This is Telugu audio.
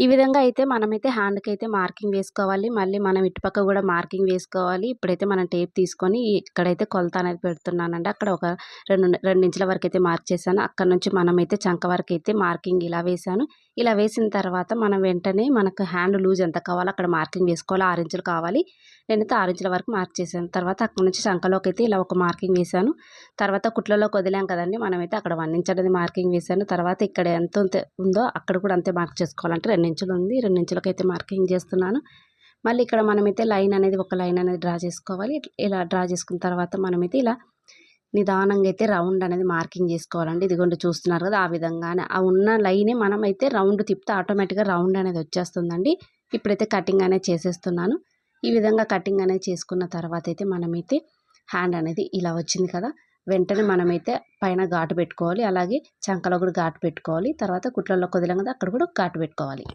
ఈ విధంగా అయితే మనమైతే హ్యాండ్‌కి అయితే మార్కింగ్ వేసుకోవాలి. మళ్ళీ మనం ఇటుపక్క కూడా మార్కింగ్ వేసుకోవాలి. ఇప్పుడైతే మనం టేప్ తీసుకొని ఇక్కడైతే కొలత అనేది పెడుతున్నానండి. అక్కడ ఒక 2 ఇంచుల వరకు అయితే మార్క్ చేశాను. అక్కడ నుంచి మనమైతే చంక వరకు అయితే మార్కింగ్ ఇలా వేశాను. ఇలా వేసిన తర్వాత మనం వెంటనే మనకు హ్యాండ్ లూజ్ ఎంత కావాలో అక్కడ మార్కింగ్ వేసుకోవాలి. 6 ఇంచులు కావాలి. నేనైతే 6 ఇంచుల వరకు మార్క్ చేశాను. తర్వాత అక్కడి నుంచి చంకలోకి అయితే ఇలా ఒక మార్కింగ్ వేశాను. తర్వాత కుట్లలోకి వదిలాం కదండి, మనమైతే అక్కడ 1 ఇంచ్ అనేది మార్కింగ్ వేశాను. తర్వాత ఇక్కడ ఎంత ఉందో అక్కడ కూడా అంతే మార్క్ చేసుకోవాలంటే 2 ఇంచులు ఉంది. 2 ఇంచులకైతే మార్కింగ్ చేస్తున్నాను. మళ్ళీ ఇక్కడ మనమైతే లైన్ అనేది ఒక లైన్ అనేది డ్రా చేసుకోవాలి. ఇలా డ్రా చేసుకున్న తర్వాత మనమైతే ఇలా నిదానంగా అయితే రౌండ్ అనేది మార్కింగ్ చేసుకోవాలండి. ఇదిగోండి చూస్తున్నారు కదా, ఆ విధంగానే ఆ ఉన్న లైనే మనమైతే రౌండ్ తిప్పితే ఆటోమేటిక్గా రౌండ్ అనేది వచ్చేస్తుందండి. ఇప్పుడైతే కటింగ్ అనేది చేసేస్తున్నాను. ఈ విధంగా కటింగ్ అనేది చేసుకున్న తర్వాత అయితే మనమైతే హ్యాండ్ అనేది ఇలా వచ్చింది కదా, వెంటనే మనమైతే పైన ఘాటు పెట్టుకోవాలి. అలాగే చంకలో కూడా ఘాటు పెట్టుకోవాలి. తర్వాత కుట్లలో కుదిలం కదా, అక్కడ కూడా ఘాటు పెట్టుకోవాలి.